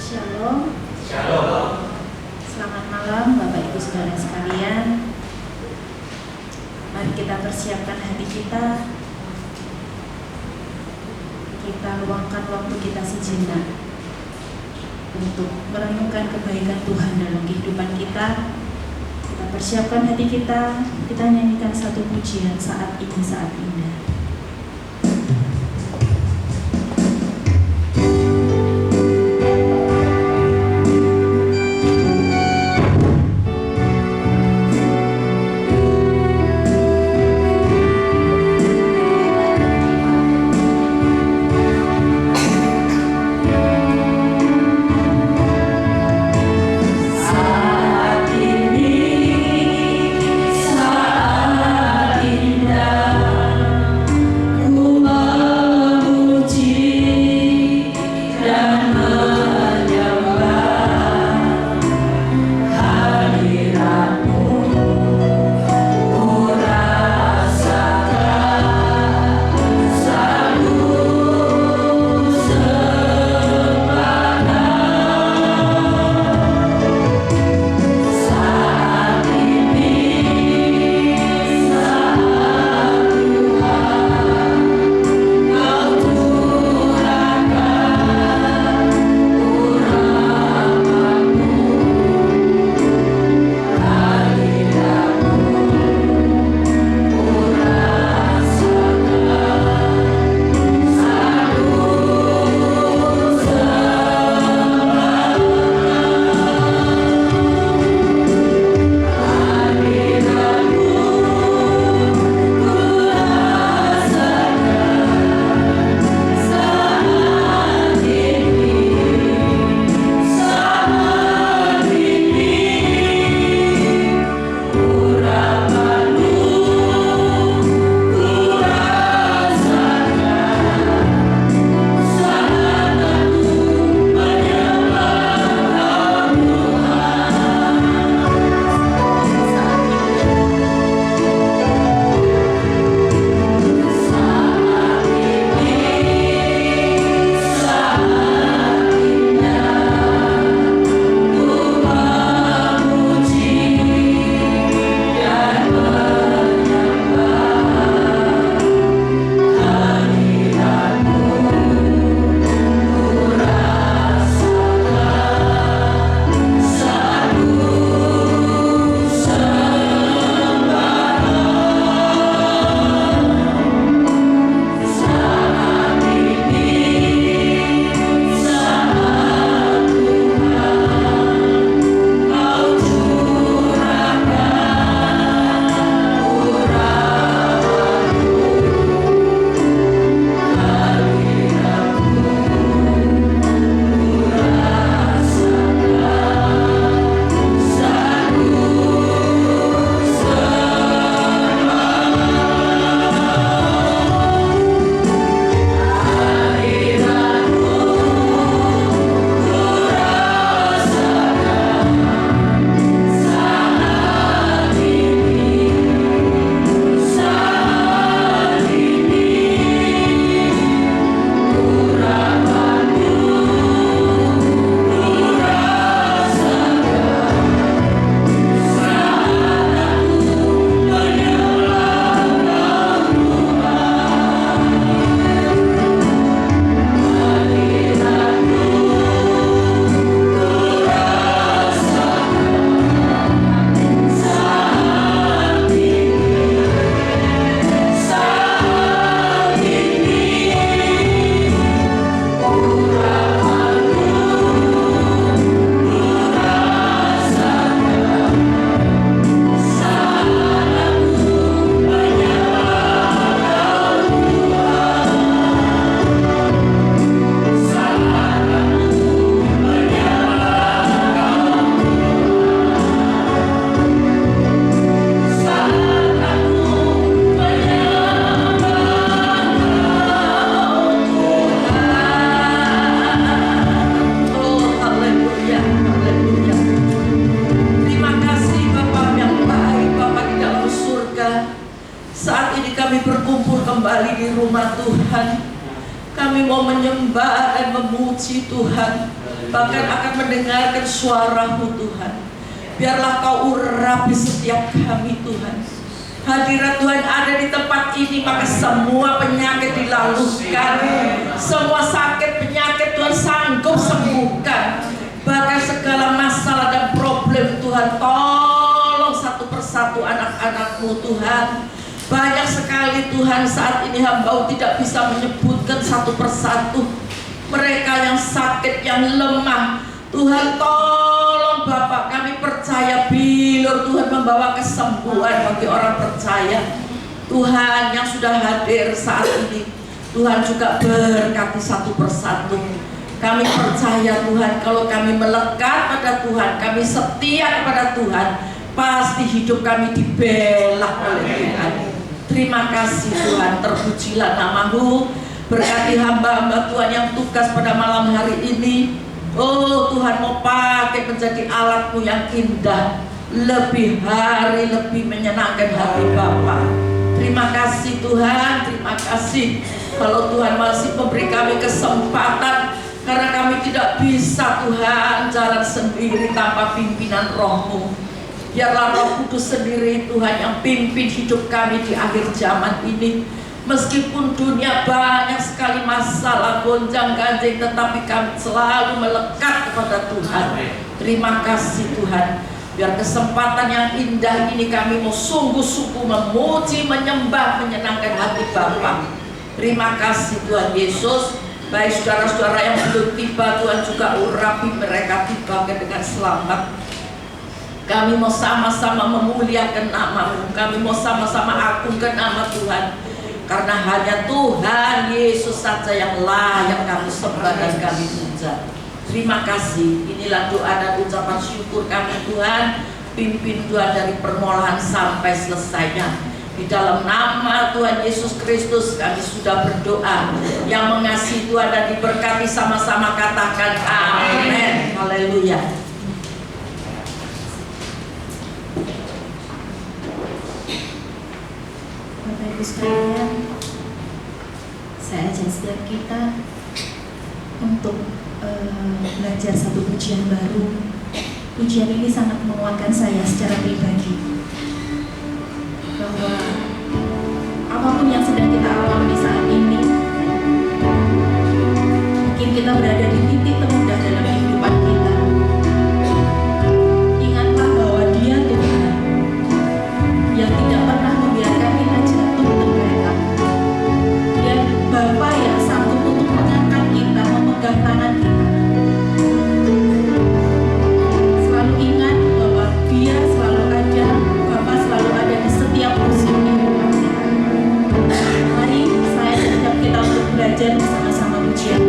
Shalom. Shalom. Selamat malam Bapak Ibu Saudara sekalian. Mari kita persiapkan hati kita. Kita luangkan waktu kita sejenak untuk merenungkan kebaikan Tuhan dalam kehidupan kita. Kita persiapkan hati kita. Kita nyanyikan satu pujian saat ini, saat indah. Saat indah kami mau menyembah dan memuji Tuhan, bahkan akan mendengarkan suara-Mu Tuhan. Biarlah Kau urapi setiap kami Tuhan. Hadirat Tuhan ada di tempat ini, maka semua penyakit dilalukan, semua sakit penyakit Tuhan sanggup sembuhkan. Bahkan segala masalah dan problem Tuhan, tolong satu persatu anak-anak-Mu Tuhan. Banyak sekali Tuhan saat ini hamba tidak bisa menyebutkan satu persatu. Mereka yang sakit, yang lemah, Tuhan tolong Bapak, kami percaya bilur Tuhan membawa kesembuhan bagi orang percaya. Tuhan yang sudah hadir saat ini, Tuhan juga berkati satu persatu. Kami percaya Tuhan, kalau kami melekat pada Tuhan, kami setia kepada Tuhan, pasti hidup kami dibela oleh Tuhan. Terima kasih Tuhan, terpujilah nama-Mu. Berkati hamba-hamba Tuhan yang tugas pada malam hari ini. Oh Tuhan, mau pakai menjadi alat-Mu yang indah, lebih hari lebih menyenangkan hati Bapa. Terima kasih Tuhan, terima kasih kalau Tuhan masih memberi kami kesempatan, karena kami tidak bisa Tuhan jalan sendiri tanpa pimpinan Roh-Mu. Biarlah Roh Kudus sendiri Tuhan yang pimpin hidup kami di akhir zaman ini. Meskipun dunia banyak sekali masalah gonjang-ganjing, tetapi kami selalu melekat kepada Tuhan. Terima kasih Tuhan. Biar kesempatan yang indah ini kami mau sungguh-sungguh memuji, menyembah, menyenangkan hati Bapa. Terima kasih Tuhan Yesus. Baik saudara-saudara yang belum tiba, Tuhan juga urapi mereka tiba dengan selamat. Kami mau sama-sama memuliakan nama-Mu, kami mau sama-sama agungkan nama Tuhan, karena hanya Tuhan Yesus saja yang layak kami sembah dan kami puja. Terima kasih. Inilah doa dan ucapan syukur kami Tuhan. Pimpin Tuhan dari permulahan sampai selesainya. Di dalam nama Tuhan Yesus Kristus kami sudah berdoa. Yang mengasihi Tuhan dan diberkati sama-sama katakan amin. Haleluya. Bapak Ibu sekalian, saya ajak setiap kita untuk belajar satu pujian baru. Pujian ini sangat menguatkan saya secara pribadi, bahwa apapun yang sedang kita alami saat ini, mungkin kita berada di titik terendah dalam kehidupan kita, ingatlah bahwa Dia Tuhan yang tidak pernah membiarkan kita jatuh tergeletak. Dia Bapa yang sanggup untuk mengangkat kita, memegang tangan kita. Selalu ingat bahwa Dia selalu ada, Bapa selalu ada di setiap musim kehidupan kita. Mari saya ajak kita untuk belajar bersama-sama pujian.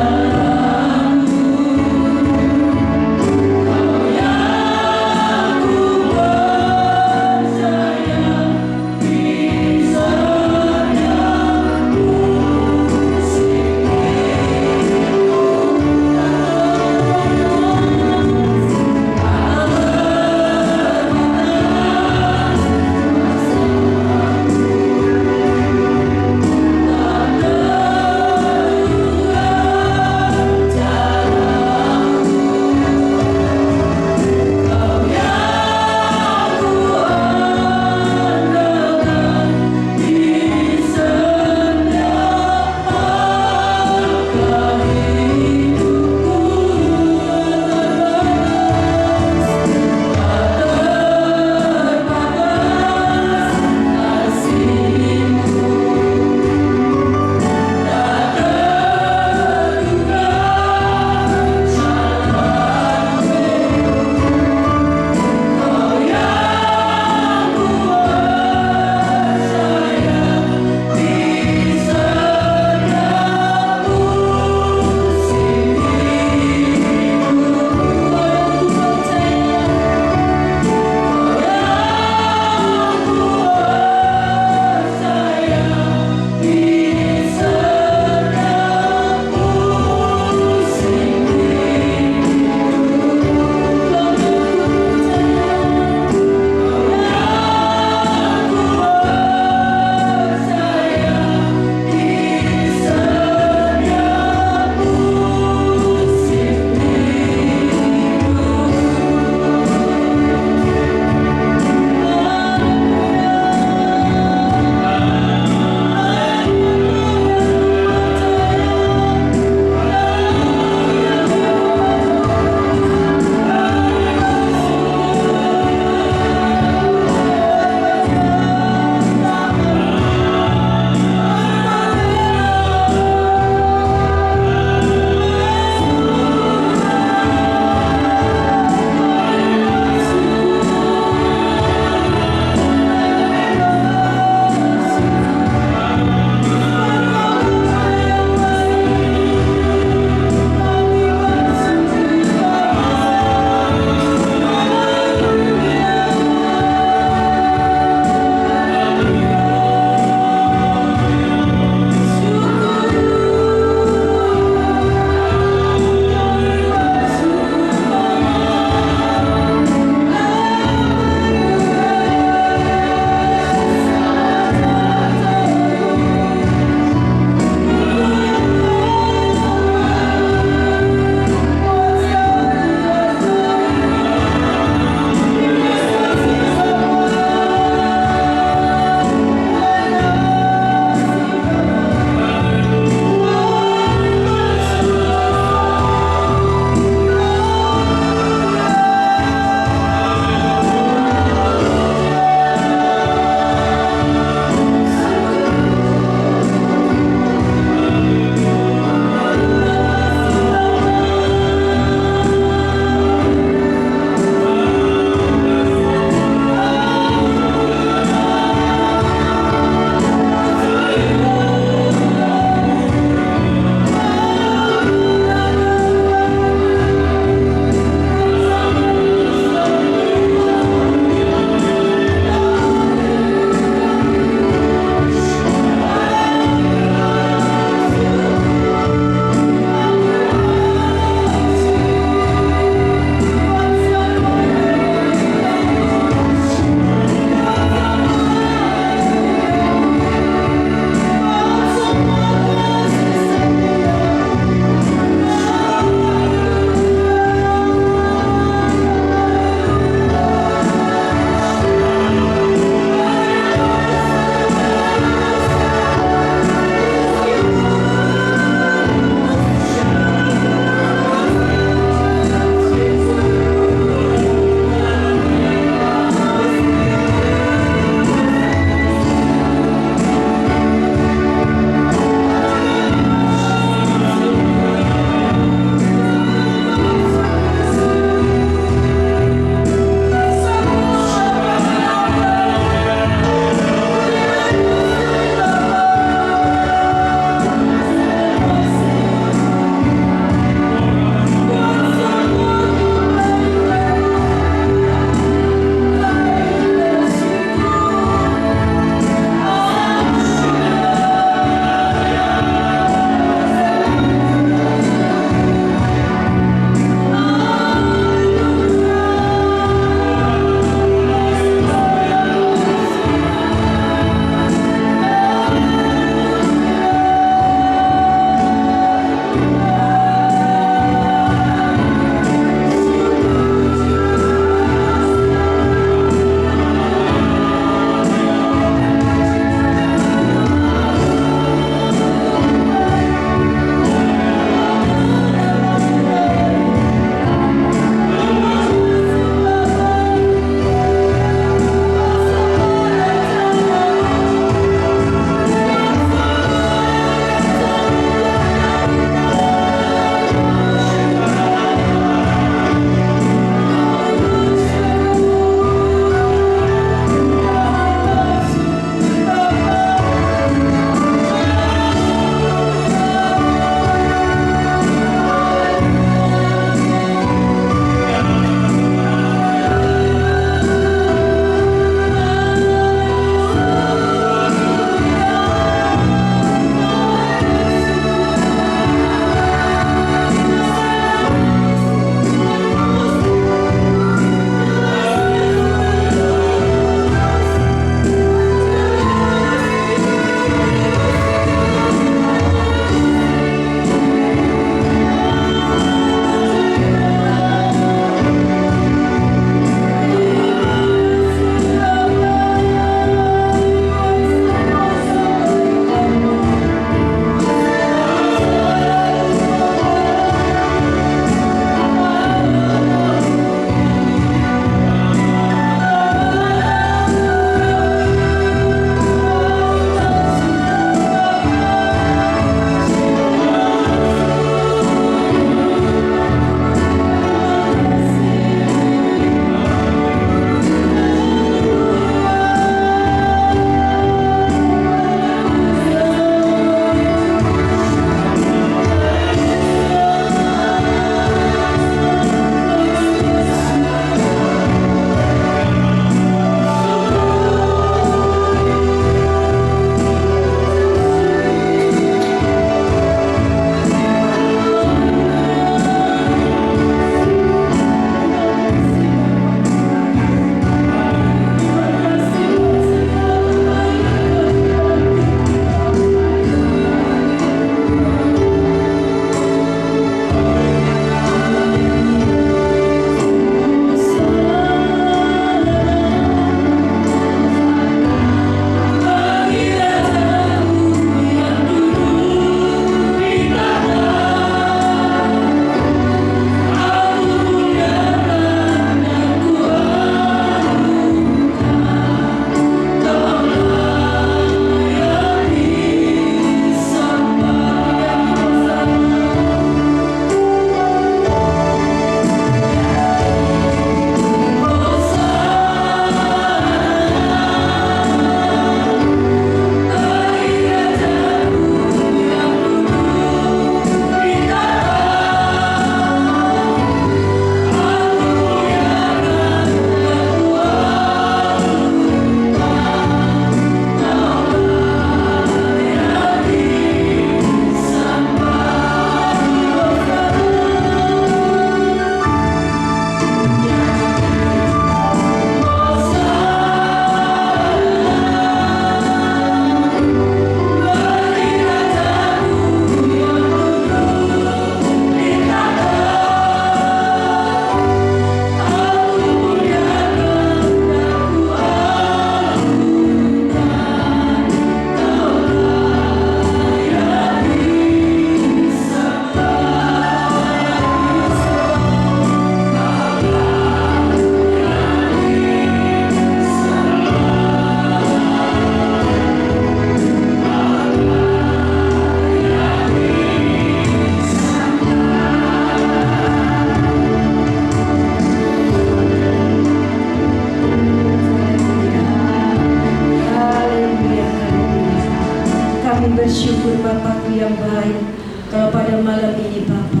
baik. Kalau pada malam ini Bapa,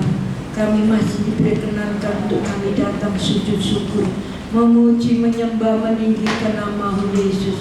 kami masih diperkenankan untuk kami datang sujud syukur, memuji, menyembah, meninggikan nama-Mu Yesus.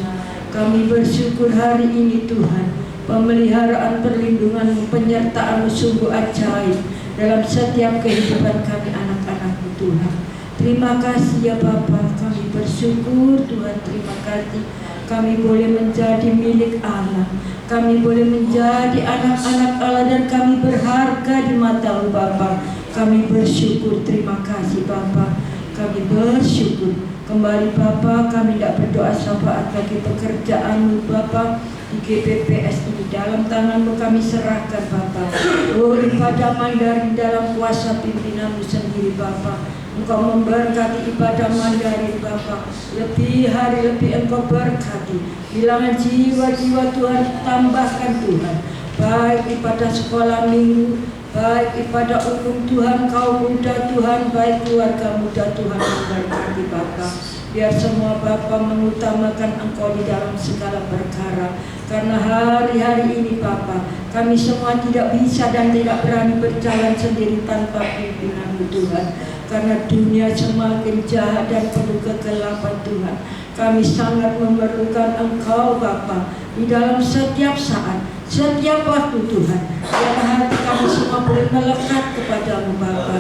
Kami bersyukur hari ini Tuhan, pemeliharaan perlindungan-Mu, penyertaan-Mu sungguh ajaib dalam setiap kehidupan kami anak-anak-Mu Tuhan. Terima kasih ya Bapa, kami bersyukur Tuhan, terima kasih kami boleh menjadi milik Allah, kami boleh menjadi anak-anak Allah, dan kami berharga di mata-Mu Bapa. Kami bersyukur, terima kasih Bapa, kami bersyukur. Kembali Bapa, kami tidak berdoa syafaat bagi pekerjaan-Mu Bapa di GPPS ini, dalam tangan-Mu kami serahkan Bapa. Oh, ibadah Mandarin dalam kuasa pimpinan-Mu sendiri Bapa. Engkau memberkati ibadah Mandarin Bapa, lebih hari lebih Engkau berkati. Bilangan jiwa-jiwa Tuhan tambahkan Tuhan, baik ibadah sekolah minggu, baik ibadah umum Tuhan, kaum muda Tuhan, baik keluarga muda Tuhan memberkati Bapa. Biar semua Bapa mengutamakan Engkau di dalam segala perkara. Karena hari-hari ini Bapa, kami semua tidak bisa dan tidak berani berjalan sendiri tanpa pimpinan-Mu Tuhan. Karena dunia semakin jahat dan penuh kegelapan Tuhan. Kami sangat memerlukan Engkau Bapa di dalam setiap saat, setiap waktu Tuhan. Biar hati kami semua boleh melekat kepada-Mu Bapa.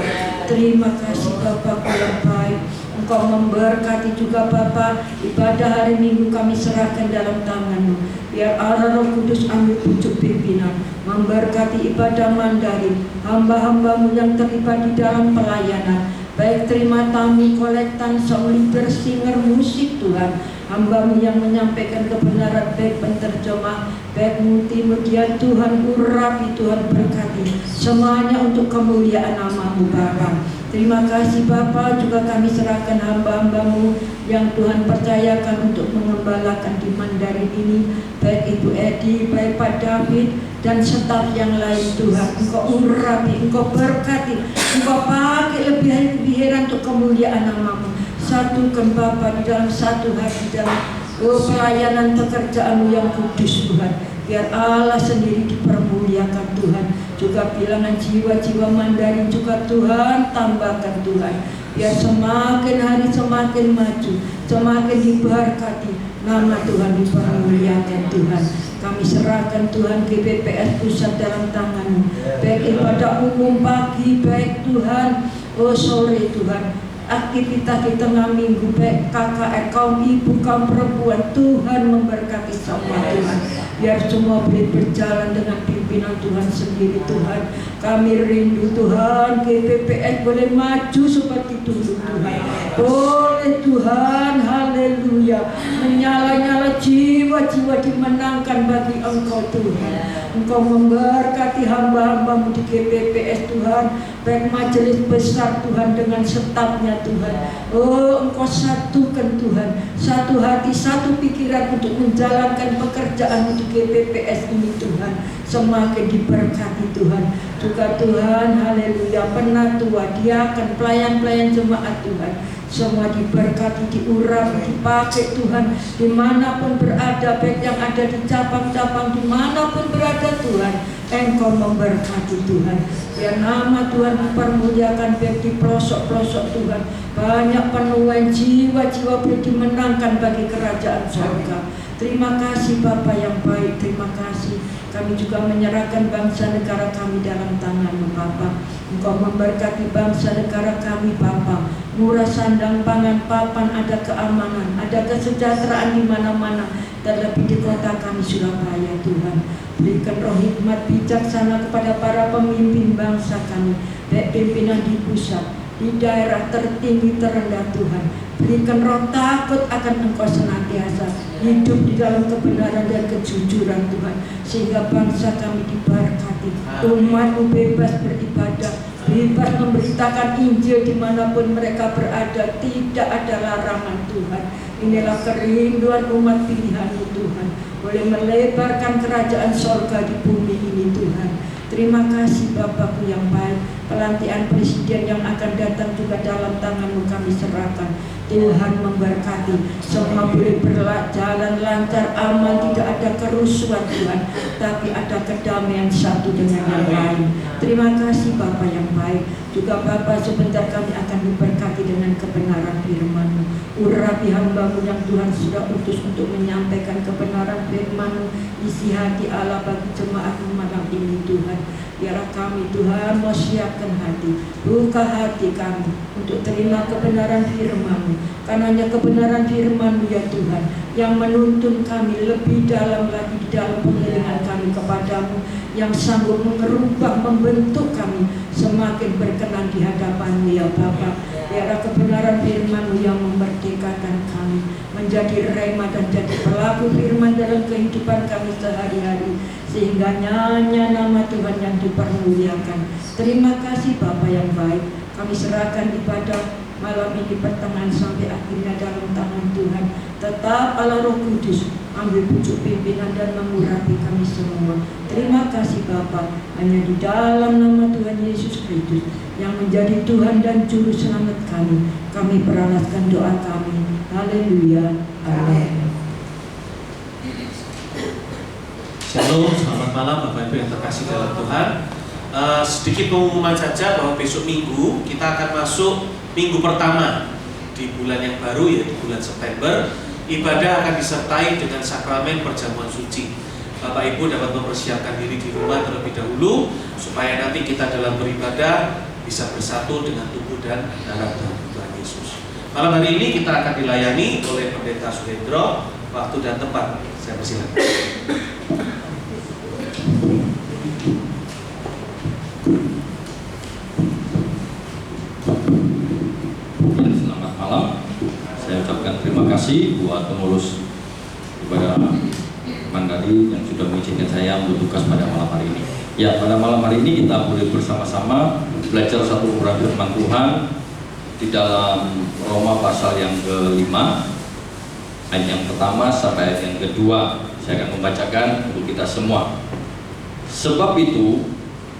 Terima kasih Bapa yang baik. Engkau memberkati juga Bapa, ibadah hari Minggu kami serahkan dalam tangan-Mu. Biar Allah Roh Kudus ambil pucuk pimpinan, memberkati ibadah Mandarin, hamba-hamba-Mu yang terlibat di dalam pelayanan, baik terima tamu, kolektan, sound leader, singer, musik Tuhan, hamba-Mu yang menyampaikan kebenaran, baik penterjemah, baik multimedia Tuhan, urapi Tuhan, berkati semuanya untuk kemuliaan nama-Mu Bapa. Terima kasih Bapa, juga kami serahkan hamba-hamba-Mu yang Tuhan percayakan untuk mengembalakan di Mandarin ini, baik Ibu Edi, baik Pak David, dan staf yang lain Tuhan. Engkau urapi, Engkau berkati, Engkau pakai lebih-lebihan untuk kemuliaan nama-Mu. Satukan Bapa di dalam satu hati, dalam pelayanan pekerjaan-Mu yang kudus Tuhan. Biar Allah sendiri dipermuliakan Tuhan. Juga bilangan jiwa-jiwa Mandarin juga Tuhan tambahkan Tuhan. Biar semakin hari semakin maju, semakin diberkati, nama Tuhan dipermuliakan Tuhan. Kami serahkan Tuhan GPPS pusat dalam tangan-Mu, baik ibadah umum pagi, baik Tuhan sore Tuhan, aktivitas di tengah minggu, baik KKR, kaum ibu, kaum perempuan, Tuhan memberkati semua Tuhan. Biar semua boleh berjalan dengan pimpinan Tuhan sendiri Tuhan. Kami rindu Tuhan, GPPS boleh maju seperti dulu Tuhan. Boleh Tuhan, haleluya, menyala-nyala, jiwa-jiwa dimenangkan bagi Engkau Tuhan. Engkau memberkati hamba-hamba-Mu di GPPS Tuhan, baik majelis besar Tuhan dengan stafnya Tuhan. Oh, Engkau satukan Tuhan, satu hati, satu pikiran untuk menjalankan pekerjaan-Mu di GPPS ini Tuhan. Semakin diberkati Tuhan. Juga Tuhan, haleluya, penatua, diakan, pelayan-pelayan jemaat Tuhan, semua diberkati, diurapi, dipakai Tuhan, dimanapun berada, baik yang ada di cabang-cabang, dimanapun berada Tuhan, Engkau memberkati Tuhan. Biar nama Tuhan dipermuliakan, baik di pelosok-pelosok Tuhan, banyak penuaian jiwa-jiwa boleh dimenangkan bagi kerajaan surga. Terima kasih Bapa yang baik, terima kasih. Kami juga menyerahkan bangsa negara kami dalam tangan-Mu Bapa. Engkau memberkati bangsa negara kami Bapa. Murah sandang pangan papan, ada keamanan, ada kesejahteraan di mana-mana, terlebih di kota kami Surabaya Tuhan. Berikan roh hikmat bijaksana kepada para pemimpin bangsa kami, baik pimpinan di pusat, di daerah tertinggi terendah Tuhan. Berikan roh takut akan Engkau senantiasa, hidup di dalam kebenaran dan kejujuran Tuhan, sehingga bangsa kami diberkati, umat-Mu bebas beribadah, bebas memberitakan Injil dimanapun mereka berada, tidak ada larangan Tuhan. Inilah kerinduan umat pilihan-Mu Tuhan, boleh melebarkan kerajaan sorga di bumi ini Tuhan. Terima kasih Bapakku yang baik. Pelantikan presiden yang akan datang juga dalam tangan-Mu kami serahkan. Tuhan memberkati semua semua boleh berjalan lancar, aman, tidak ada kerusuhan Tuhan, tapi ada kedamaian satu dengan yang lain. Terima kasih Bapa yang baik. Juga Bapa, sebentar kami akan diberkati dengan kebenaran firman-Mu. Urapi hamba-Mu yang Tuhan sudah utus untuk menyampaikan kebenaran firman-Mu. Isi hati Allah bagi jemaat-Mu malam ini Tuhan. Biarlah kami Tuhan mau siapkan hati, buka hati kami untuk terima kebenaran firman-Mu. Karena hanya kebenaran firman-Mu ya Tuhan yang menuntun kami lebih dalam lagi di dalam pengiringan kami kepadamu, yang sanggup merubah, membentuk kami semakin berkenan di hadapan-Mu ya Bapa. Biarlah kebenaran firman-Mu yang memerdekakan kami menjadi rema dan jadi pelaku firman dalam kehidupan kami sehari-hari, sehingga nyanya nama Tuhan yang dipermuliakan. Terima kasih Bapa yang baik. Kami serahkan ibadah malam ini pertengahan sampai akhirnya dalam tangan Tuhan. Tetap Allah Roh Kudus ambil pucuk pimpinan dan mengurapi kami semua. Terima kasih Bapa. Hanya di dalam nama Tuhan Yesus Kristus yang menjadi Tuhan dan Juru Selamat kami beralaskan doa kami. Haleluya. Amin. Shalom, selamat malam Bapak Ibu yang terkasih dalam Tuhan. Sedikit pengumuman saja bahwa besok Minggu kita akan masuk minggu pertama di bulan yang baru, yaitu bulan September. Ibadah akan disertai dengan sakramen perjamuan suci. Bapak Ibu dapat mempersiapkan diri di rumah terlebih dahulu supaya nanti kita dalam beribadah bisa bersatu dengan tubuh dan darah Tuhan Yesus. Malam hari ini kita akan dilayani oleh Pendeta Suhendro. Waktu dan tempat saya persilakan. Selamat malam. Saya ucapkan terima kasih buat pengurus ibadah Mandari yang sudah mengizinkan saya untuk tugas pada malam hari ini. Ya, pada malam hari ini kita boleh bersama-sama belajar satu pembukaan firman Tuhan di dalam Roma pasal yang ke-5 ayat yang pertama sampai ayat yang kedua. Saya akan membacakan untuk kita semua. Sebab itu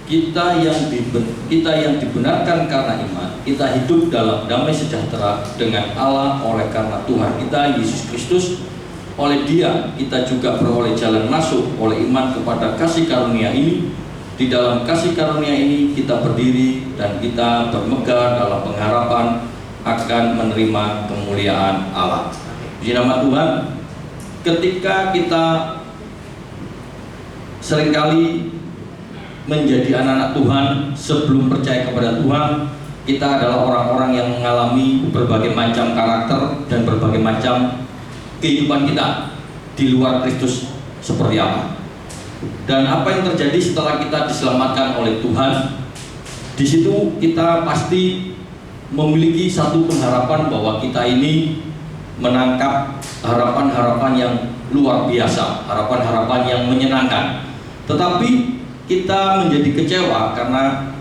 kita yang dibenarkan karena iman, kita hidup dalam damai sejahtera dengan Allah oleh karena Tuhan kita Yesus Kristus. Oleh Dia kita juga beroleh jalan masuk oleh iman kepada kasih karunia ini. Di dalam kasih karunia ini kita berdiri dan kita bermegah dalam pengharapan akan menerima kemuliaan Allah. Di nama Tuhan, ketika kita seringkali menjadi anak-anak Tuhan sebelum percaya kepada Tuhan, kita adalah orang-orang yang mengalami berbagai macam karakter dan berbagai macam kehidupan kita di luar Kristus seperti apa. Dan apa yang terjadi setelah kita diselamatkan oleh Tuhan, di situ kita pasti memiliki satu pengharapan bahwa kita ini menangkap harapan-harapan yang luar biasa, harapan-harapan yang menyenangkan. Tetapi kita menjadi kecewa karena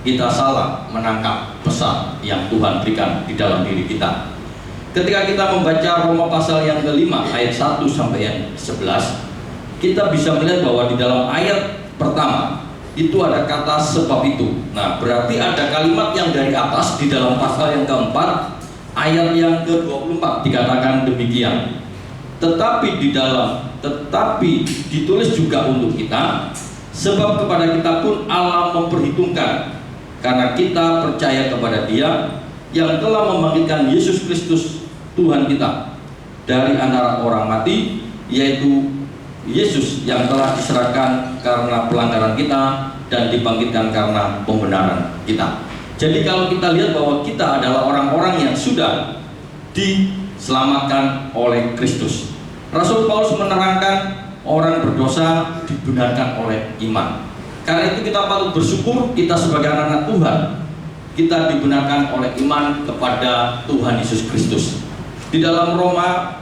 kita salah menangkap pesan yang Tuhan berikan di dalam diri kita. Ketika kita membaca Roma pasal yang ke-5 ayat 1 sampai yang 11, kita bisa melihat bahwa di dalam ayat pertama itu ada kata sebab itu. Nah, berarti ada kalimat yang dari atas di dalam pasal yang keempat ayat yang ke-24 dikatakan demikian. Tetapi ditulis juga untuk kita, sebab kepada kita pun Allah memperhitungkan karena kita percaya kepada Dia yang telah membangkitkan Yesus Kristus Tuhan kita dari antara orang mati, yaitu Yesus yang telah diserahkan karena pelanggaran kita dan dibangkitkan karena pembenaran kita. Jadi kalau kita lihat bahwa kita adalah orang-orang yang sudah diselamatkan oleh Kristus. Rasul Paulus menerangkan orang berdosa dibenarkan oleh iman. Karena itu kita patut bersyukur kita sebagai anak-anak Tuhan, kita dibenarkan oleh iman kepada Tuhan Yesus Kristus. Di dalam Roma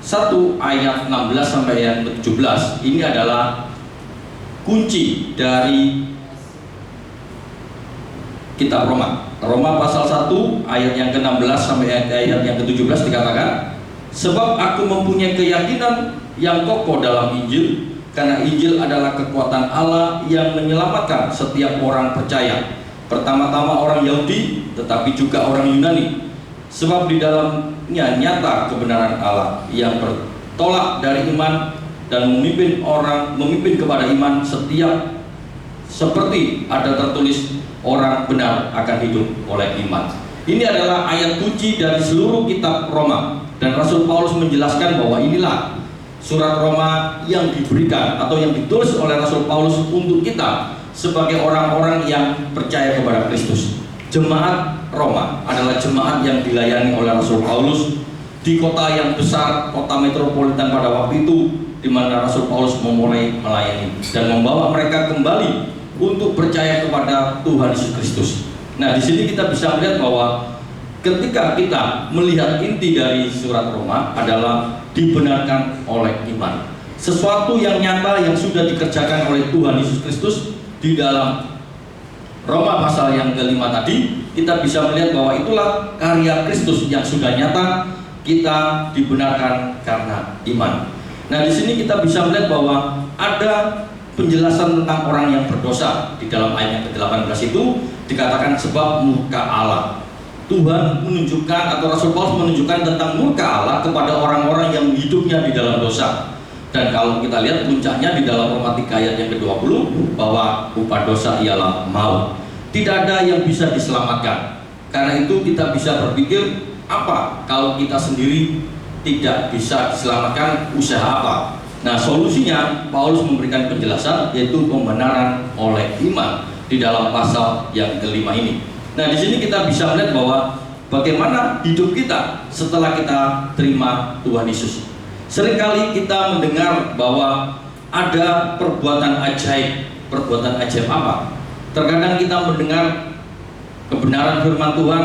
1 ayat 16 sampai ayat 17 ini adalah kunci dari kitab Roma. Roma pasal 1 ayat yang ke-16 sampai ayat yang ke-17 dikatakan, sebab aku mempunyai keyakinan yang kokoh dalam Injil, karena Injil adalah kekuatan Allah yang menyelamatkan setiap orang percaya, pertama-tama orang Yahudi tetapi juga orang Yunani. Sebab di dalamnya nyata kebenaran Allah yang bertolak dari iman dan memimpin kepada iman, setiap seperti ada tertulis, orang benar akan hidup oleh iman. Ini adalah ayat kunci dari seluruh kitab Roma, dan Rasul Paulus menjelaskan bahwa inilah surat Roma yang diberikan atau yang ditulis oleh Rasul Paulus untuk kita sebagai orang-orang yang percaya kepada Kristus. Jemaat Roma adalah jemaat yang dilayani oleh Rasul Paulus di kota yang besar, kota metropolitan pada waktu itu, di mana Rasul Paulus memulai melayani dan membawa mereka kembali untuk percaya kepada Tuhan Yesus Kristus. Nah, di sini kita bisa melihat bahwa ketika kita melihat inti dari surat Roma adalah dibenarkan oleh iman. Sesuatu yang nyata yang sudah dikerjakan oleh Tuhan Yesus Kristus di dalam Roma pasal yang kelima tadi, kita bisa melihat bahwa itulah karya Kristus yang sudah nyata, kita dibenarkan karena iman. Nah, di sini kita bisa melihat bahwa ada penjelasan tentang orang yang berdosa. Di dalam ayat yang ke-18 itu dikatakan sebab murka Allah. Tuhan menunjukkan, atau Rasul Paulus menunjukkan tentang murka Allah kepada orang-orang yang hidupnya di dalam dosa. Dan kalau kita lihat puncaknya di dalam Roma 3 ayat yang ke-20, bahwa upah dosa ialah maut. Tidak ada yang bisa diselamatkan. Karena itu kita bisa berpikir, apa kalau kita sendiri tidak bisa diselamatkan, usaha apa? Nah, solusinya Paulus memberikan penjelasan, yaitu pembenaran oleh iman di dalam pasal yang kelima ini. Nah, di sini kita bisa melihat bahwa bagaimana hidup kita setelah kita terima Tuhan Yesus. Seringkali kita mendengar bahwa ada perbuatan ajaib. Perbuatan ajaib apa? Terkadang kita mendengar kebenaran firman Tuhan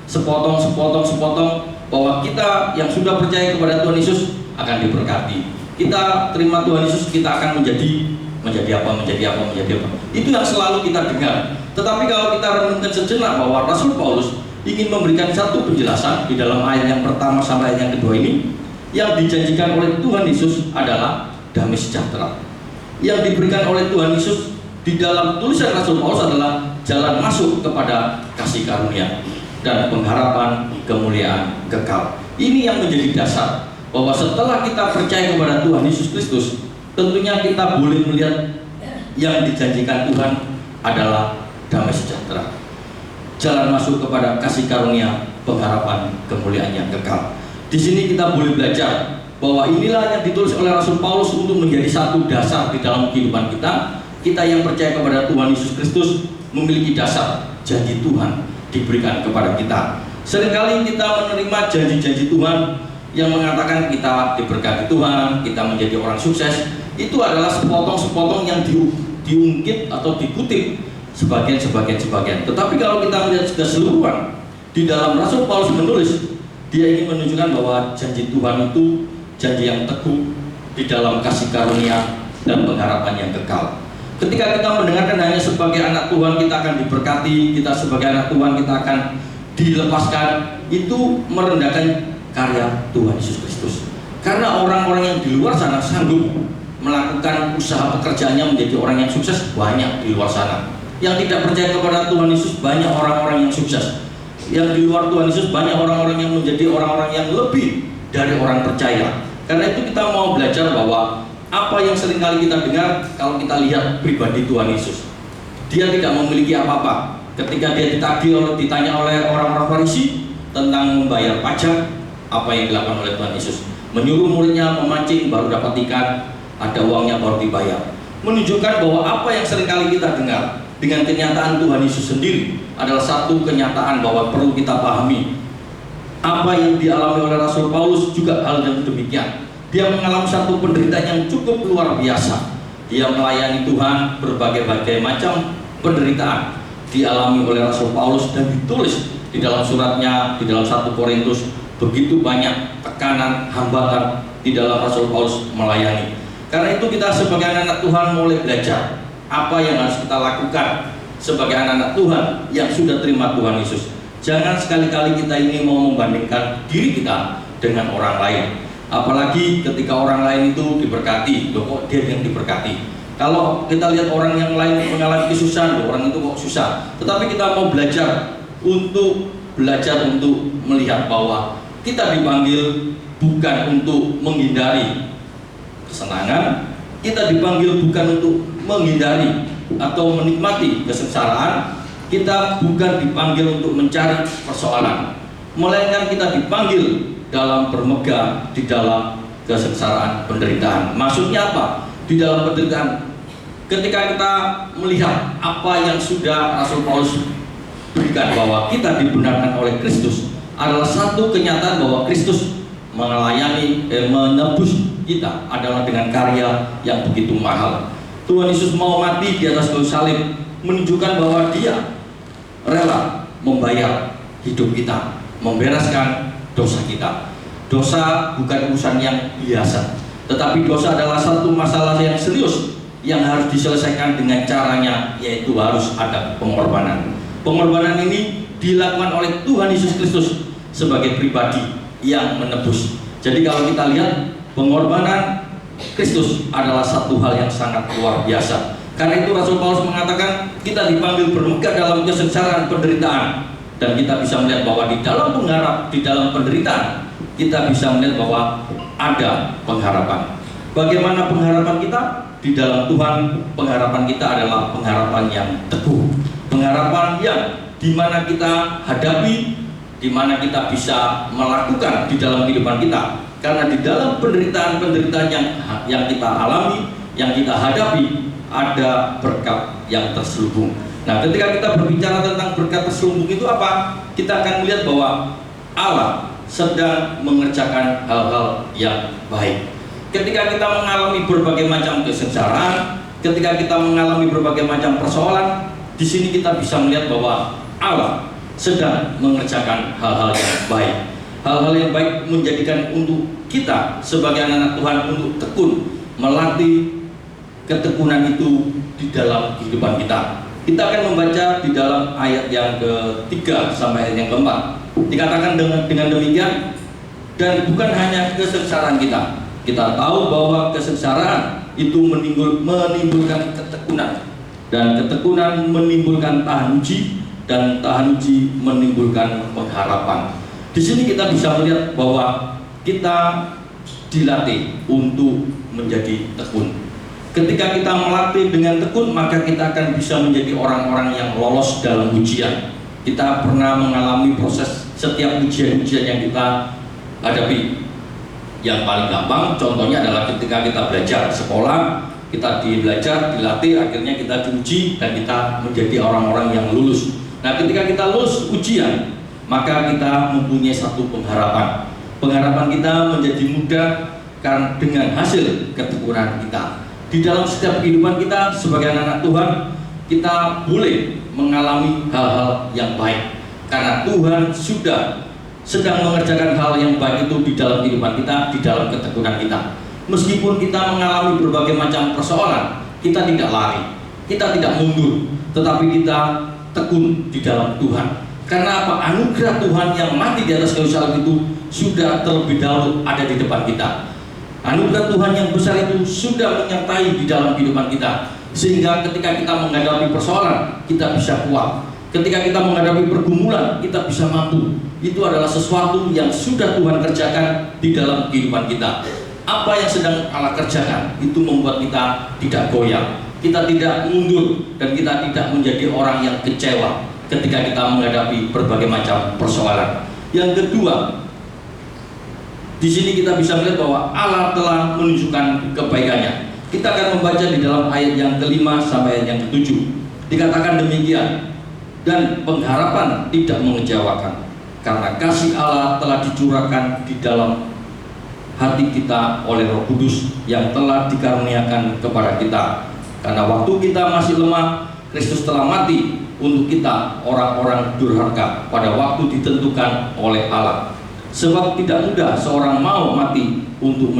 sepotong bahwa kita yang sudah percaya kepada Tuhan Yesus akan diberkati. Kita terima Tuhan Yesus, kita akan menjadi apa. Itu yang selalu kita dengar. Tetapi kalau kita renungkan sejenak bahwa Rasul Paulus ingin memberikan satu penjelasan di dalam ayat yang pertama sampai ayat yang kedua ini, yang dijanjikan oleh Tuhan Yesus adalah damai sejahtera. Yang diberikan oleh Tuhan Yesus di dalam tulisan Rasul Paulus adalah jalan masuk kepada kasih karunia dan pengharapan kemuliaan kekal. Ini yang menjadi dasar bahwa setelah kita percaya kepada Tuhan Yesus Kristus, tentunya kita boleh melihat yang dijanjikan Tuhan adalah damai sejahtera, jalan masuk kepada kasih karunia, pengharapan kemuliaan yang kekal. Di sini kita boleh belajar bahwa inilah yang ditulis oleh Rasul Paulus untuk menjadi satu dasar di dalam kehidupan kita. Kita yang percaya kepada Tuhan Yesus Kristus memiliki dasar janji Tuhan diberikan kepada kita. Seringkali kita menerima janji-janji Tuhan yang mengatakan kita diberkati Tuhan, kita menjadi orang sukses. Itu adalah sepotong-sepotong yang diungkit atau dikutip sebagian. Tetapi kalau kita melihat keseluruhan di dalam Rasul Paulus menulis, dia ingin menunjukkan bahwa janji Tuhan itu janji yang teguh di dalam kasih karunia dan pengharapan yang kekal. Ketika kita mendengarkan hanya sebagai anak Tuhan kita akan diberkati, kita sebagai anak Tuhan kita akan dilepaskan, itu merendahkan karya Tuhan Yesus Kristus. Karena orang-orang yang di luar sana sanggup melakukan usaha pekerjaannya menjadi orang yang sukses, banyak di luar sana. Yang tidak percaya kepada Tuhan Yesus, banyak orang-orang yang sukses. Yang di luar Tuhan Yesus, banyak orang-orang yang menjadi orang-orang yang lebih dari orang percaya. Karena itu kita mau belajar bahwa apa yang seringkali kita dengar, kalau kita lihat pribadi Tuhan Yesus, dia tidak memiliki apa-apa. Ketika dia ditanya oleh orang-orang Farisi tentang membayar pajak, apa yang dilakukan oleh Tuhan Yesus? Menyuruh muridnya memancing baru dapat ikan, ada uangnya baru dibayar. Menunjukkan bahwa apa yang seringkali kita dengar dengan kenyataan Tuhan Yesus sendiri adalah satu kenyataan bahwa perlu kita pahami. Apa yang dialami oleh Rasul Paulus juga hal yang demikian. Dia mengalami satu penderitaan yang cukup luar biasa. Dia melayani Tuhan, berbagai-bagai macam penderitaan dialami oleh Rasul Paulus dan ditulis di dalam suratnya, di dalam 1 Korintus. Begitu banyak tekanan, hambatan di dalam Rasul Paulus melayani. Karena itu kita sebagai anak Tuhan mulai belajar apa yang harus kita lakukan sebagai anak-anak Tuhan yang sudah terima Tuhan Yesus. Jangan sekali-kali kita ini mau membandingkan diri kita dengan orang lain. Apalagi ketika orang lain itu diberkati, loh kok dia yang diberkati. Kalau kita lihat orang yang lain mengalami kesusahan, loh orang itu kok susah. Tetapi kita mau belajar untuk belajar untuk melihat bahwa kita dipanggil bukan untuk menghindari kesenangan, kita dipanggil bukan untuk menghindari atau menikmati kesengsaraan, kita bukan dipanggil untuk mencari persoalan, melainkan kita dipanggil dalam bermegah di dalam kesengsaraan penderitaan. Maksudnya apa? Di dalam penderitaan, ketika kita melihat apa yang sudah Rasul Paulus berikan, bahwa kita dibenarkan oleh Kristus, adalah satu kenyataan bahwa Kristus melayani, menebus kita adalah dengan karya yang begitu mahal. Tuhan Yesus mau mati di atas kayu salib, menunjukkan bahwa Dia rela membayar hidup kita, membereskan dosa kita. Dosa bukan urusan yang biasa, tetapi dosa adalah satu masalah yang serius yang harus diselesaikan dengan caranya, yaitu harus ada pengorbanan. Pengorbanan ini dilakukan oleh Tuhan Yesus Kristus sebagai pribadi yang menebus. Jadi kalau kita lihat, pengorbanan Kristus adalah satu hal yang sangat luar biasa. Karena itu Rasul Paulus mengatakan kita dipanggil bermegah dalam kesengsaraan penderitaan, dan kita bisa melihat bahwa di dalam penderitaan kita bisa melihat bahwa ada pengharapan. Bagaimana pengharapan kita? Di dalam Tuhan, pengharapan kita adalah pengharapan yang teguh, pengharapan yang dimana kita hadapi, dimana kita bisa melakukan di dalam kehidupan kita. Karena di dalam penderitaan-penderitaan yang kita alami, yang kita hadapi, ada berkat yang terselubung. Nah, ketika kita berbicara tentang berkat terselubung itu apa? Kita akan melihat bahwa Allah sedang mengerjakan hal-hal yang baik. Ketika kita mengalami berbagai macam kesengsaraan, ketika kita mengalami berbagai macam persoalan, di sini kita bisa melihat bahwa Allah sedang mengerjakan hal-hal yang baik. Hal-hal yang baik menjadikan untuk kita sebagai anak Tuhan untuk tekun melatih ketekunan itu di dalam kehidupan kita. Kita akan membaca di dalam ayat yang ke-3 sampai ayat yang ke-4. Dikatakan dengan demikian, dan bukan hanya kesengsaraan kita. Kita tahu bahwa kesengsaraan itu menimbulkan ketekunan, dan ketekunan menimbulkan tahan uji, dan tahan uji menimbulkan pengharapan. Di sini kita bisa melihat bahwa kita dilatih untuk menjadi tekun. Ketika kita melatih dengan tekun, maka kita akan bisa menjadi orang-orang yang lolos dalam ujian. Kita pernah mengalami proses setiap ujian-ujian yang kita hadapi. Yang paling gampang contohnya adalah ketika kita belajar sekolah, kita dilatih, akhirnya kita diuji dan kita menjadi orang-orang yang lulus. Nah, ketika kita lulus ujian, maka kita mempunyai satu pengharapan. Pengharapan kita menjadi mudah karena dengan hasil ketekunan kita. Di dalam setiap kehidupan kita sebagai anak Tuhan, kita boleh mengalami hal-hal yang baik karena Tuhan sudah sedang mengerjakan hal yang baik itu di dalam kehidupan kita, di dalam ketekunan kita. Meskipun kita mengalami berbagai macam persoalan, kita tidak lari, kita tidak mundur, tetapi kita tekun di dalam Tuhan. Karena apa? Anugerah Tuhan yang mati di atas kayu salib itu sudah terlebih dahulu ada di depan kita. Anugerah Tuhan yang besar itu sudah menyertai di dalam kehidupan kita, sehingga ketika kita menghadapi persoalan, kita bisa kuat. Ketika kita menghadapi pergumulan, kita bisa mampu. Itu adalah sesuatu yang sudah Tuhan kerjakan di dalam kehidupan kita. Apa yang sedang Allah kerjakan itu membuat kita tidak goyah, kita tidak mundur, dan kita tidak menjadi orang yang kecewa ketika kita menghadapi berbagai macam persoalan. Yang kedua, di sini kita bisa melihat bahwa Allah telah menunjukkan kebaikannya. Kita akan membaca di dalam ayat yang ke-5 sampai ayat yang ke-7. Dikatakan demikian, dan pengharapan tidak mengecewakan, karena kasih Allah telah dicurahkan di dalam hati kita oleh Roh Kudus yang telah dikaruniakan kepada kita. Karena waktu kita masih lemah, Kristus telah mati untuk kita orang-orang durhaka pada waktu ditentukan oleh Allah. Sebab tidak mudah seorang mau mati untuk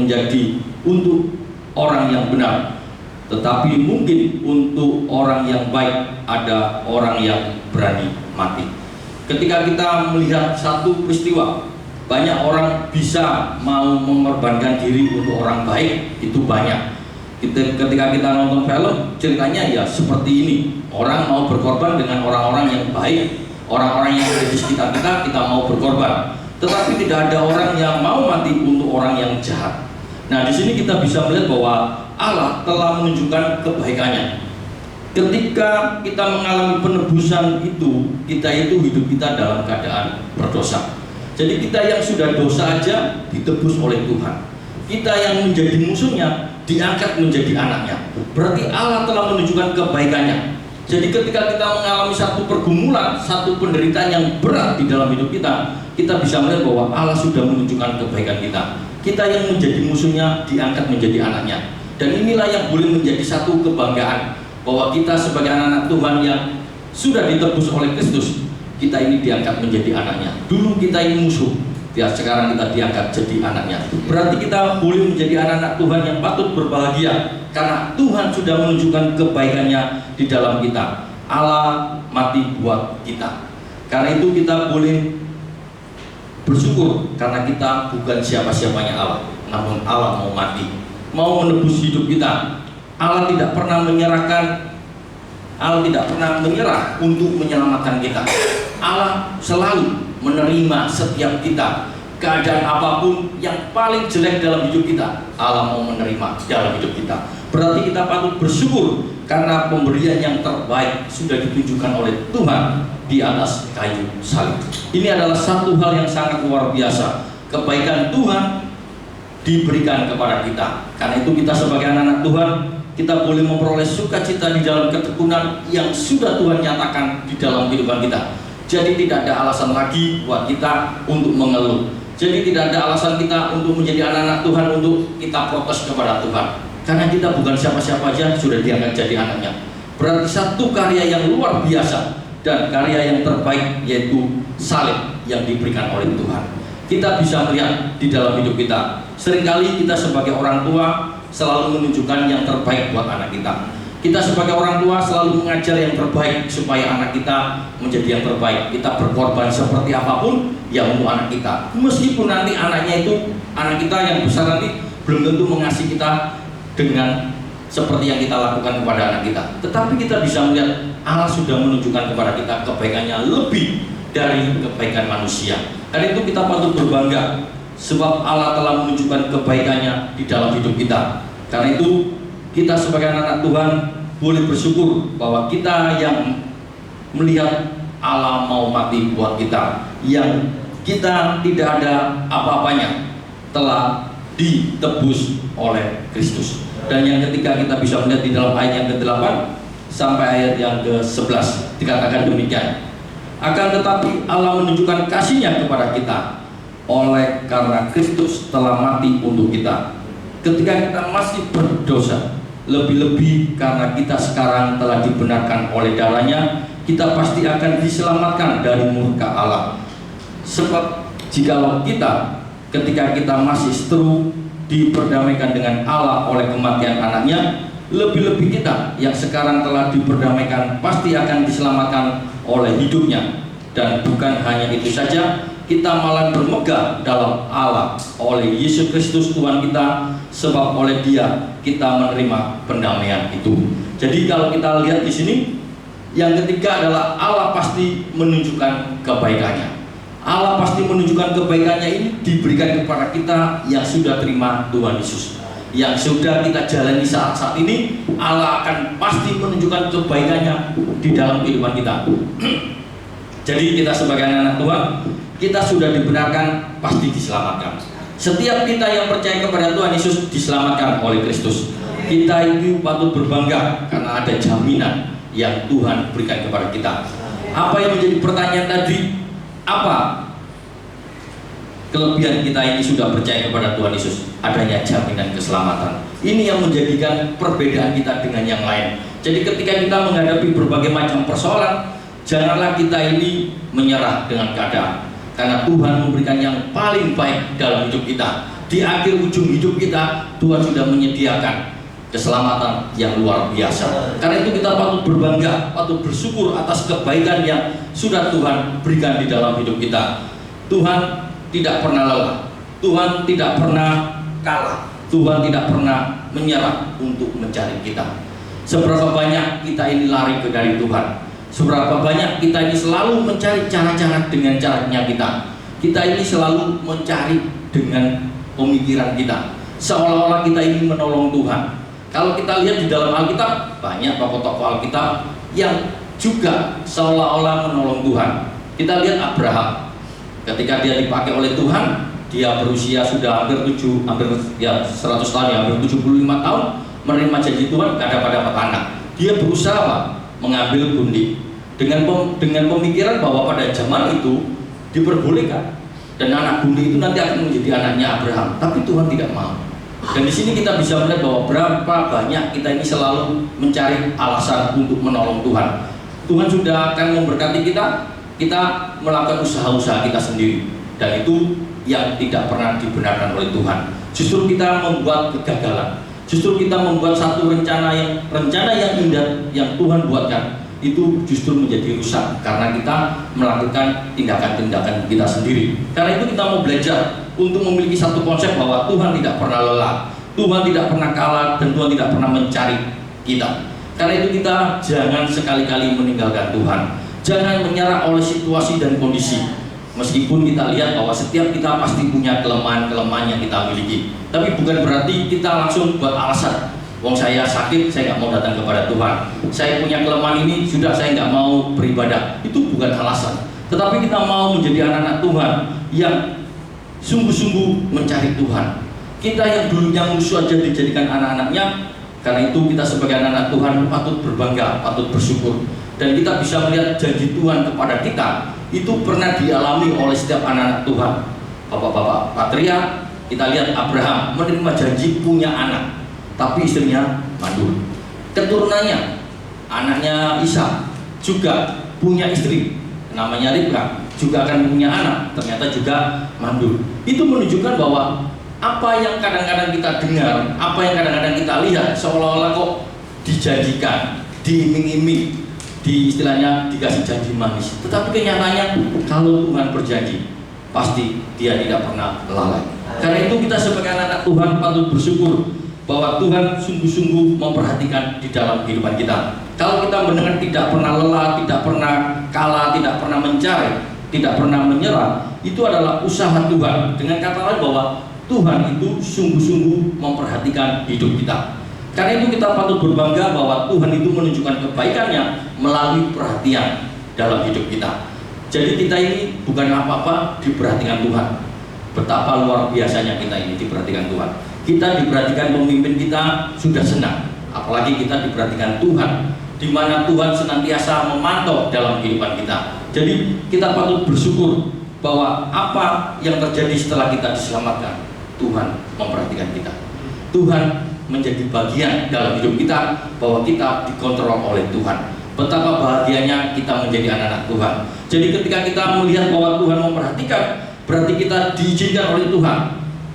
orang yang benar, tetapi mungkin untuk orang yang baik ada orang yang berani mati. Ketika kita melihat satu peristiwa, banyak orang bisa mau mengorbankan diri untuk orang baik, itu banyak. Ketika kita nonton film, ceritanya ya seperti ini. Orang mau berkorban dengan orang-orang yang baik, Orang-orang yang ada di sekitar kita, kita mau berkorban. Tetapi tidak ada orang yang mau mati untuk orang yang jahat. Nah, di sini kita bisa melihat bahwa Allah telah menunjukkan kebaikannya. Ketika kita mengalami penebusan itu, kita itu hidup kita dalam keadaan berdosa. Jadi kita yang sudah dosa aja ditebus oleh Tuhan. Kita yang menjadi musuhnya diangkat menjadi anaknya. Berarti Allah telah menunjukkan kebaikannya. Jadi ketika kita mengalami satu pergumulan, satu penderitaan yang berat di dalam hidup kita, kita bisa melihat bahwa Allah sudah menunjukkan kebaikan kita. Kita yang menjadi musuhnya diangkat menjadi anaknya. Dan inilah yang boleh menjadi satu kebanggaan, bahwa kita sebagai anak-anak Tuhan yang sudah ditebus oleh Kristus, kita ini diangkat menjadi anaknya. Dulu kita ini musuh, ya sekarang kita diangkat jadi anaknya. Berarti kita boleh menjadi anak-anak Tuhan yang patut berbahagia, karena Tuhan sudah menunjukkan kebaikannya di dalam kita. Allah mati buat kita. Karena itu kita boleh bersyukur, karena kita bukan siapa-siapanya Allah, namun Allah mau mati, mau menebus hidup kita. Allah tidak pernah menyerahkan, Allah tidak pernah menyerah untuk menyelamatkan kita. Allah selalu menerima setiap kita. Keadaan apapun yang paling jelek dalam hidup kita, Allah mau menerima dalam hidup kita. Berarti kita patut bersyukur, karena pemberian yang terbaik sudah ditunjukkan oleh Tuhan di atas kayu salib. Ini adalah satu hal yang sangat luar biasa. Kebaikan Tuhan diberikan kepada kita. Karena itu kita sebagai anak-anak Tuhan, kita boleh memperoleh sukacita di dalam ketekunan yang sudah Tuhan nyatakan di dalam kehidupan kita. Jadi tidak ada alasan lagi buat kita untuk mengeluh. Jadi tidak ada alasan kita untuk menjadi anak-anak Tuhan untuk kita protes kepada Tuhan. Karena kita bukan siapa-siapa aja sudah diangkat jadi anaknya. Berarti satu karya yang luar biasa dan karya yang terbaik, yaitu salib yang diberikan oleh Tuhan. Kita bisa melihat di dalam hidup kita, seringkali kita sebagai orang tua selalu menunjukkan yang terbaik buat anak kita. Kita sebagai orang tua selalu mengajar yang terbaik supaya anak kita menjadi yang terbaik. Kita berkorban seperti apapun ya untuk anak kita. Meskipun nanti anaknya itu, anak kita yang besar nanti belum tentu mengasihi kita dengan seperti yang kita lakukan kepada anak kita. Tetapi kita bisa melihat Allah sudah menunjukkan kepada kita kebaikannya lebih dari kebaikan manusia. Karena itu kita patut berbangga, sebab Allah telah menunjukkan kebaikannya di dalam hidup kita. Karena itu kita sebagai anak-anak Tuhan boleh bersyukur bahwa kita yang melihat Allah mau mati buat kita, yang kita tidak ada apa-apanya, telah ditebus oleh Kristus. Dan yang ketiga kita bisa melihat di dalam ayat yang ke-8 sampai ayat yang ke-11 dikatakan demikian. Akan tetapi Allah menunjukkan kasih-Nya kepada kita oleh karena Kristus telah mati untuk kita ketika kita masih berdosa. Lebih-lebih karena kita sekarang telah dibenarkan oleh darah-Nya, kita pasti akan diselamatkan dari murka Allah. Sebab jikalau kita ketika kita masih seteru diperdamaikan dengan Allah oleh kematian anaknya, lebih-lebih kita yang sekarang telah diperdamaikan pasti akan diselamatkan oleh hidupnya. Dan bukan hanya itu saja, kita malah bermegah dalam Allah oleh Yesus Kristus Tuhan kita, sebab oleh Dia kita menerima pendamaian itu. Jadi kalau kita lihat di sini, yang ketiga adalah Allah pasti menunjukkan kebaikannya. Allah pasti menunjukkan kebaikannya ini diberikan kepada kita yang sudah terima Tuhan Yesus, yang sudah kita jalani saat-saat ini. Allah akan pasti menunjukkan kebaikannya di dalam kehidupan kita. Jadi kita sebagai anak Tuhan, kita sudah dibenarkan, pasti diselamatkan. Setiap kita yang percaya kepada Tuhan Yesus diselamatkan oleh Kristus. Kita itu patut berbangga karena ada jaminan yang Tuhan berikan kepada kita. Apa yang menjadi pertanyaan tadi? Apa kelebihan kita ini sudah percaya kepada Tuhan Yesus? Adanya jaminan keselamatan. Ini yang menjadikan perbedaan kita dengan yang lain. Jadi ketika kita menghadapi berbagai macam persoalan, janganlah kita ini menyerah dengan keadaan, karena Tuhan memberikan yang paling baik dalam hidup kita. Di akhir ujung hidup kita, Tuhan sudah menyediakan keselamatan yang luar biasa. Karena itu kita patut berbangga, patut bersyukur atas kebaikan yang sudah Tuhan berikan di dalam hidup kita. Tuhan tidak pernah lelah, Tuhan tidak pernah kalah, Tuhan tidak pernah menyerah untuk mencari kita. Seberapa banyak kita ini lari dari Tuhan, Seberapa banyak kita ini selalu mencari cara-cara dengan caranya kita. Kita ini selalu mencari dengan pemikiran kita, seolah-olah kita ini menolong Tuhan. Kalau kita lihat di dalam Alkitab, banyak tokoh-tokoh Alkitab yang juga seolah-olah menolong Tuhan. Kita lihat Abraham, ketika dia dipakai oleh Tuhan, dia berusia sudah hampir 100 tahun, hampir 75 tahun, menerima janji Tuhan, gak dapat anak. Dia berusaha apa? Mengambil gundik dengan pemikiran bahwa pada zaman itu diperbolehkan dan anak gundik itu nanti akan menjadi anaknya Abraham, tapi Tuhan tidak mau. Dan di sini kita bisa melihat bahwa berapa banyak kita ini selalu mencari alasan untuk menolong Tuhan. Tuhan sudah akan memberkati kita melakukan usaha-usaha kita sendiri, dan itu yang tidak pernah dibenarkan oleh Tuhan. Justru kita membuat kegagalan, justru kita membuat satu rencana yang indah yang Tuhan buatkan, itu justru menjadi rusak karena kita melakukan tindakan-tindakan kita sendiri. Karena itu kita mau belajar untuk memiliki satu konsep bahwa Tuhan tidak pernah lelah, Tuhan tidak pernah kalah, dan Tuhan tidak pernah mencari kita. Karena itu kita jangan sekali-kali meninggalkan Tuhan, jangan menyerah oleh situasi dan kondisi. Meskipun kita lihat bahwa setiap kita pasti punya kelemahan-kelemahan yang kita miliki, tapi bukan berarti kita langsung buat alasan, wong saya sakit, saya nggak mau datang kepada Tuhan. Saya punya kelemahan ini, sudah saya nggak mau beribadah. Itu bukan alasan. Tetapi kita mau menjadi anak-anak Tuhan yang sungguh-sungguh mencari Tuhan. Kita yang dulunya musuh aja dijadikan anak-anaknya. Karena itu kita sebagai anak-anak Tuhan patut berbangga, patut bersyukur. Dan kita bisa melihat janji Tuhan kepada kita itu pernah dialami oleh setiap anak-anak Tuhan. Bapak-bapak patria, kita lihat Abraham menerima janji punya anak, tapi istrinya mandul. Keturunannya, anaknya Ishak juga punya istri, namanya Ribka, juga akan punya anak, ternyata juga mandul. Itu menunjukkan bahwa apa yang kadang-kadang kita dengar, apa yang kadang-kadang kita lihat, seolah-olah kok dijanjikan, diiming-iming, istilahnya dikasih janji manis. Tetapi kenyataannya, kalau Tuhan berjanji, pasti Dia tidak pernah lalai. Karena itu kita sebagai anak-anak Tuhan patut bersyukur bahwa Tuhan sungguh-sungguh memperhatikan di dalam kehidupan kita. Kalau kita mendengar tidak pernah lelah, tidak pernah kalah, tidak pernah mencari, tidak pernah menyerah, itu adalah usaha Tuhan. Dengan kata lain bahwa Tuhan itu sungguh-sungguh memperhatikan hidup kita. Karena itu kita patut berbangga bahwa Tuhan itu menunjukkan kebaikannya melalui perhatian dalam hidup kita. Jadi kita ini bukan apa-apa diperhatikan Tuhan. Betapa luar biasanya kita ini diperhatikan Tuhan. Kita diperhatikan pemimpin kita sudah senang, apalagi kita diperhatikan Tuhan, di mana Tuhan senantiasa memantau dalam kehidupan kita. Jadi kita patut bersyukur bahwa apa yang terjadi setelah kita diselamatkan, Tuhan memperhatikan kita. Tuhan menjadi bagian dalam hidup kita, bahwa kita dikontrol oleh Tuhan. Betapa bahagianya kita menjadi anak-anak Tuhan. Jadi ketika kita melihat bahwa Tuhan memperhatikan, berarti kita diizinkan oleh Tuhan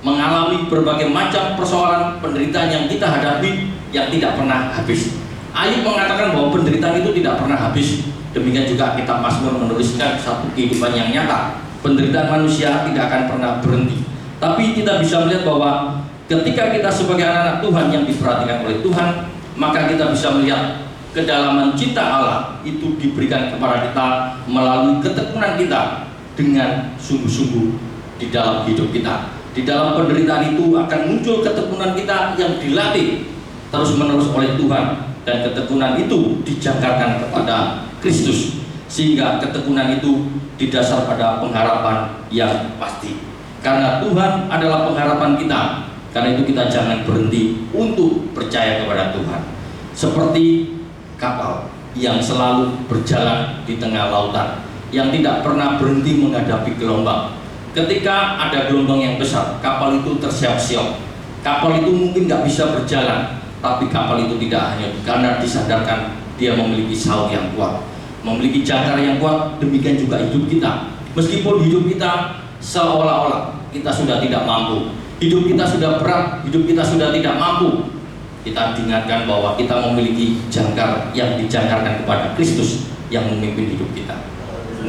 mengalami berbagai macam persoalan penderitaan yang kita hadapi yang tidak pernah habis. Ayub mengatakan bahwa penderitaan itu tidak pernah habis. Demikian juga kitab Mazmur menuliskan satu kehidupan yang nyata. Penderitaan manusia tidak akan pernah berhenti. Tapi kita bisa melihat bahwa ketika kita sebagai anak-anak Tuhan yang diperhatikan oleh Tuhan, maka kita bisa melihat kedalaman cinta Allah itu diberikan kepada kita melalui ketekunan kita dengan sungguh-sungguh di dalam hidup kita. Di dalam penderitaan itu akan muncul ketekunan kita yang dilatih terus-menerus oleh Tuhan, dan ketekunan itu dijangkarkan kepada Kristus, sehingga ketekunan itu didasar pada pengharapan yang pasti. Karena Tuhan adalah pengharapan kita, karena itu kita jangan berhenti untuk percaya kepada Tuhan. Seperti kapal yang selalu berjalan di tengah lautan, yang tidak pernah berhenti menghadapi gelombang. Ketika ada gelombang yang besar, kapal itu tersiap-siap. Kapal itu mungkin nggak bisa berjalan, tapi kapal itu tidak hanya karena disadarkan dia memiliki sauk yang kuat, memiliki jangkar yang kuat. Demikian juga hidup kita. Meskipun hidup kita seolah-olah kita sudah tidak mampu, hidup kita sudah berat, hidup kita sudah tidak mampu, kita diingatkan bahwa kita memiliki jangkar yang dijangkarkan kepada Kristus yang memimpin hidup kita.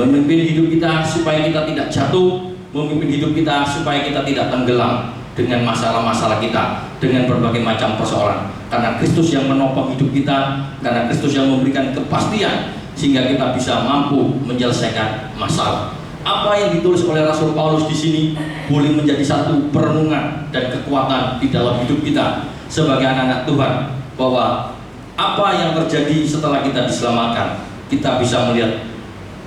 Memimpin hidup kita supaya kita tidak jatuh, memimpin hidup kita supaya kita tidak tenggelam dengan masalah-masalah kita, dengan berbagai macam persoalan. Karena Kristus yang menopang hidup kita, karena Kristus yang memberikan kepastian, sehingga kita bisa mampu menyelesaikan masalah. Apa yang ditulis oleh Rasul Paulus di sini boleh menjadi satu perenungan dan kekuatan di dalam hidup kita sebagai anak-anak Tuhan, bahwa apa yang terjadi setelah kita diselamatkan, kita bisa melihat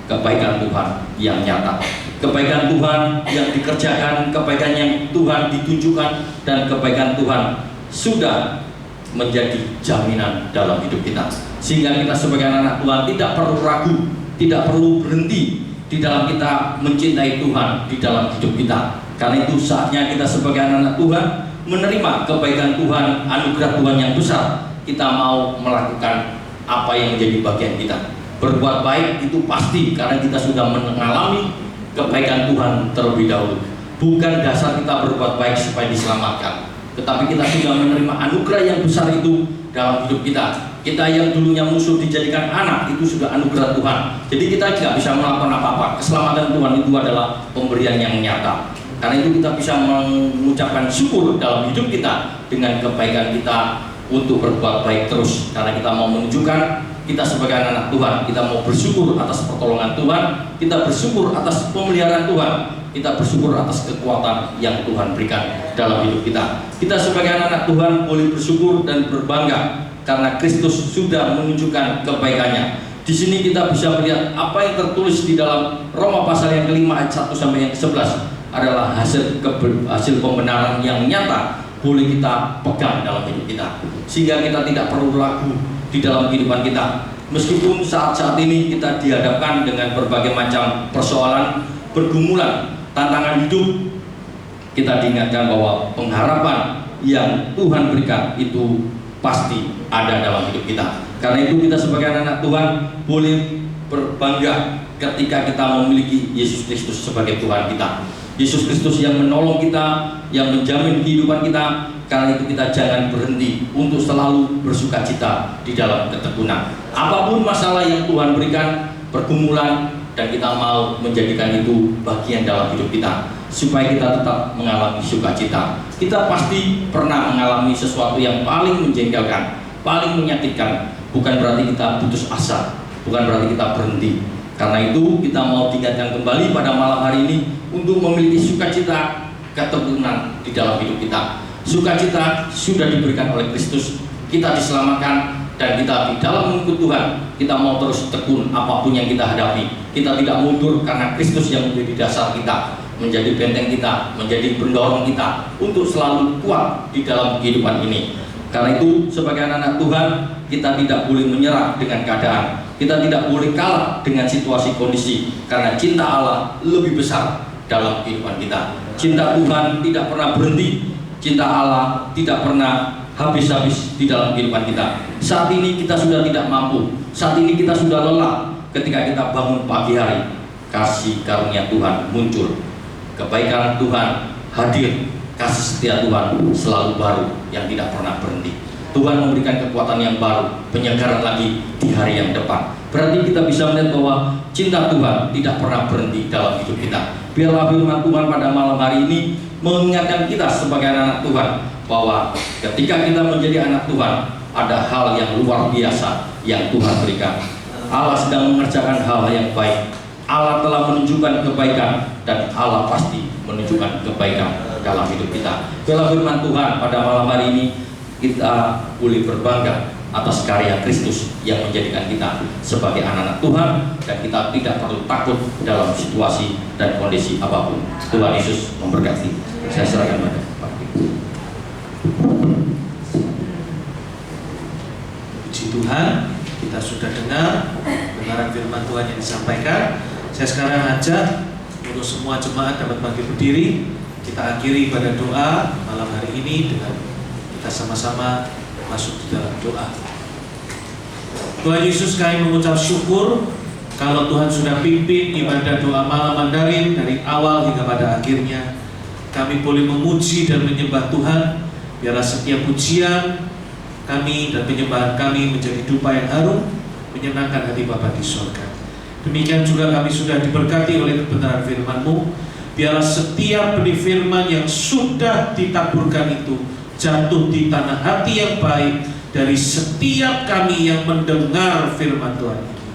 kebaikan Tuhan yang nyata, kebaikan Tuhan yang dikerjakan, kebaikan yang Tuhan ditunjukkan, dan kebaikan Tuhan sudah menjadi jaminan dalam hidup kita, sehingga kita sebagai anak-anak Tuhan tidak perlu ragu, tidak perlu berhenti di dalam kita mencintai Tuhan di dalam hidup kita. Karena itu saatnya kita sebagai anak-anak Tuhan menerima kebaikan Tuhan, anugerah Tuhan yang besar. Kita mau melakukan apa yang menjadi bagian kita. Berbuat baik itu pasti, karena kita sudah mengalami kebaikan Tuhan terlebih dahulu. Bukan dasar kita berbuat baik supaya diselamatkan, tetapi kita sudah menerima anugerah yang besar itu dalam hidup kita. Kita yang dulunya musuh dijadikan anak, itu sudah anugerah Tuhan. Jadi kita tidak bisa melakukan apa-apa. Keselamatan Tuhan itu adalah pemberian yang nyata. Karena itu kita bisa mengucapkan syukur dalam hidup kita dengan kebaikan kita untuk berbuat baik terus. Karena kita mau menunjukkan kita sebagai anak Tuhan, kita mau bersyukur atas pertolongan Tuhan, kita bersyukur atas pemeliharaan Tuhan, kita bersyukur atas kekuatan yang Tuhan berikan dalam hidup kita. Kita sebagai anak Tuhan boleh bersyukur dan berbangga karena Kristus sudah menunjukkan kebaikannya. Di sini kita bisa melihat apa yang tertulis di dalam Roma pasal yang kelima ayat 1 sampai yang ke-11 adalah hasil pembenaran yang nyata boleh kita pegang dalam hidup kita, sehingga kita tidak perlu ragu di dalam kehidupan kita. Meskipun saat-saat ini kita dihadapkan dengan berbagai macam persoalan, pergumulan, tantangan hidup, kita diingatkan bahwa pengharapan yang Tuhan berikan itu pasti ada dalam hidup kita. Karena itu kita sebagai anak-anak Tuhan boleh berbangga ketika kita memiliki Yesus Kristus sebagai Tuhan kita. Yesus Kristus yang menolong kita, yang menjamin kehidupan kita. Karena itu kita jangan berhenti untuk selalu bersukacita di dalam ketekunan. Apapun masalah yang Tuhan berikan, pergumulan, dan kita mau menjadikan itu bagian dalam hidup kita, supaya kita tetap mengalami sukacita. Kita pasti pernah mengalami sesuatu yang paling menjengkelkan, paling menyakitkan. Bukan berarti kita putus asa, bukan berarti kita berhenti. Karena itu kita mau diingatkan kembali pada malam hari ini untuk memiliki sukacita ketekunan di dalam hidup kita. Sukacita sudah diberikan oleh Kristus, kita diselamatkan, dan kita di dalam mengikut Tuhan, kita mau terus tekun apapun yang kita hadapi. Kita tidak mundur karena Kristus yang menjadi dasar kita, menjadi benteng kita, menjadi pendorong kita untuk selalu kuat di dalam kehidupan ini. Karena itu sebagai anak-anak Tuhan, kita tidak boleh menyerah dengan keadaan. Kita tidak boleh kalah dengan situasi kondisi, karena cinta Allah lebih besar dalam kehidupan kita. Cinta Tuhan tidak pernah berhenti. Cinta Allah tidak pernah habis-habis di dalam kehidupan kita. Saat ini kita sudah tidak mampu, saat ini kita sudah lelah. Ketika kita bangun pagi hari, kasih karunia Tuhan muncul, kebaikan Tuhan hadir, kasih setia Tuhan selalu baru yang tidak pernah berhenti. Tuhan memberikan kekuatan yang baru, penyegaran lagi di hari yang depan. Berarti kita bisa melihat bahwa cinta Tuhan tidak pernah berhenti dalam hidup kita. Biarlah firman Tuhan pada malam hari ini mengingatkan kita sebagai anak Tuhan bahwa ketika kita menjadi anak Tuhan, ada hal yang luar biasa yang Tuhan berikan. Allah sedang mengerjakan hal yang baik. Allah telah menunjukkan kebaikan, dan Allah pasti menunjukkan kebaikan dalam hidup kita. Biarlah firman Tuhan pada malam hari ini kita boleh berbangga atas karya Kristus yang menjadikan kita sebagai anak-anak Tuhan, dan kita tidak perlu takut dalam situasi dan kondisi apapun. Tuhan Yesus memberkati. Saya serahkan pada Pak. Puji Tuhan, kita sudah dengar kebenaran firman Tuhan yang disampaikan. Saya sekarang ajak untuk semua jemaat dapat bangkit berdiri. Kita akhiri pada doa malam hari ini dengan kita sama-sama masuk di dalam doa. Tuhan Yesus, kami mengucap syukur kalau Tuhan sudah pimpin ibadah doa malam Mandarin dari awal hingga pada akhirnya. Kami boleh memuji dan menyembah Tuhan. Biarlah setiap pujian kami dan penyembahan kami menjadi dupa yang harum, menyenangkan hati Bapa di surga. Demikian juga kami sudah diberkati oleh kebenaran firman-Mu. Biarlah setiap benih firman yang sudah ditaburkan itu jatuh di tanah hati yang baik dari setiap kami yang mendengar firman Tuhan ini.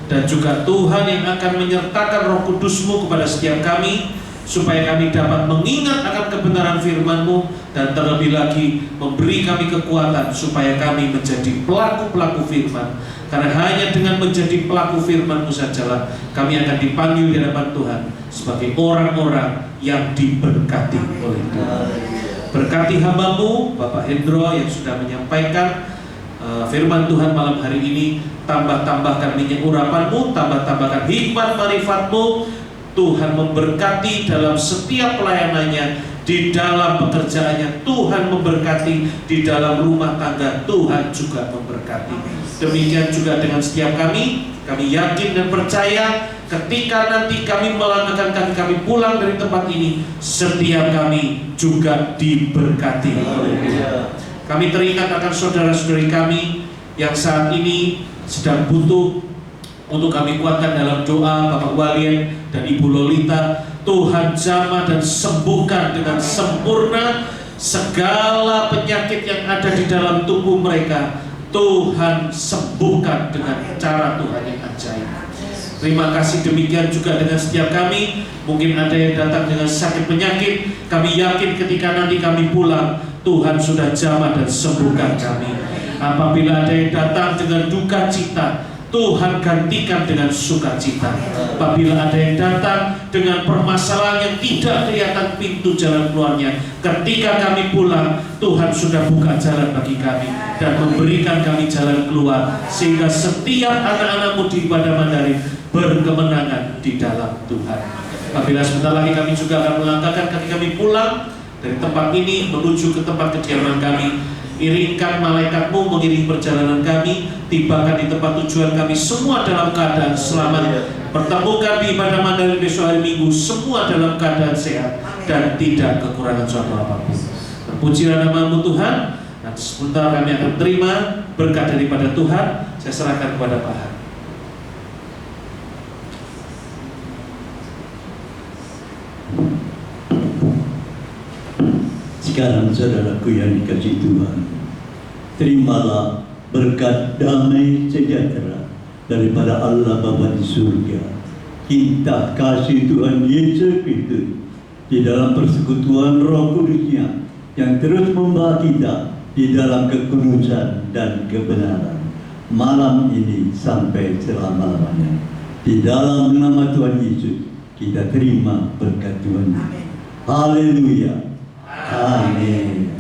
dan juga Tuhan yang akan menyertakan Roh Kudus-Mu kepada setiap kami, supaya kami dapat mengingat akan kebenaran firman-Mu, dan terlebih lagi memberi kami kekuatan supaya kami menjadi pelaku-pelaku firman. Karena hanya dengan menjadi pelaku firman-Mu sajalah kami akan dipanggil di hadapan Tuhan sebagai orang-orang yang diberkati oleh Tuhan. Berkati hamba-Mu Bapak Hendro yang sudah menyampaikan firman Tuhan malam hari ini. Tambah-tambahkan minyak urapan-Mu, tambah-tambahkan hikmat marifat-Mu. Tuhan memberkati dalam setiap pelayanannya, di dalam pekerjaannya Tuhan memberkati, di dalam rumah tangga Tuhan juga memberkati. Demikian juga dengan setiap kami yakin dan percaya ketika nanti kami melangkahkan kaki kami pulang dari tempat ini, setiap kami juga diberkati oleh Tuhan. Kami teringat akan saudara-saudari kami yang saat ini sedang butuh untuk kami kuatkan dalam doa. Bapak Walien dan Ibu Lolita, Tuhan jamah dan sembuhkan dengan sempurna segala penyakit yang ada di dalam tubuh mereka. Tuhan sembuhkan dengan cara Tuhan yang ajaib. Terima kasih. Demikian juga dengan setiap kami. Mungkin ada yang datang dengan sakit penyakit, kami yakin ketika nanti kami pulang, Tuhan sudah jamah dan sembuhkan kami. Apabila ada yang datang dengan duka cita, Tuhan gantikan dengan sukacita. Apabila ada yang datang dengan permasalahan yang tidak kelihatan pintu jalan keluarnya, ketika kami pulang, Tuhan sudah buka jalan bagi kami dan memberikan kami jalan keluar, sehingga setiap anak-anak-Mu di ibadah Mandarin berkemenangan di dalam Tuhan. Apabila sebentar lagi kami juga akan melangkahkan kaki kami pulang dari tempat ini menuju ke tempat kediaman kami, iringkan malaikat-Mu mengiringi perjalanan kami, tibakan di tempat tujuan kami semua dalam keadaan selamat. Pertemukan di ibadah Mandarin besok hari Minggu semua dalam keadaan sehat dan tidak kekurangan suatu apapun. Terpujilah nama-Mu Tuhan. Nanti sebentar kami akan terima berkat daripada Tuhan. Saya serahkan kepada Pak Han. Sekarang saudaraku yang dikasihi Tuhan, terimalah berkat damai sejahtera daripada Allah Bapa di surga, cinta kasih Tuhan Yesus Kristus di dalam persekutuan Roh Kudus-Nya yang terus membawa kita di dalam kekudusan dan kebenaran malam ini sampai selama-lamanya. Di dalam nama Tuhan Yesus kita terima berkat Tuhan. Haleluya. Amin.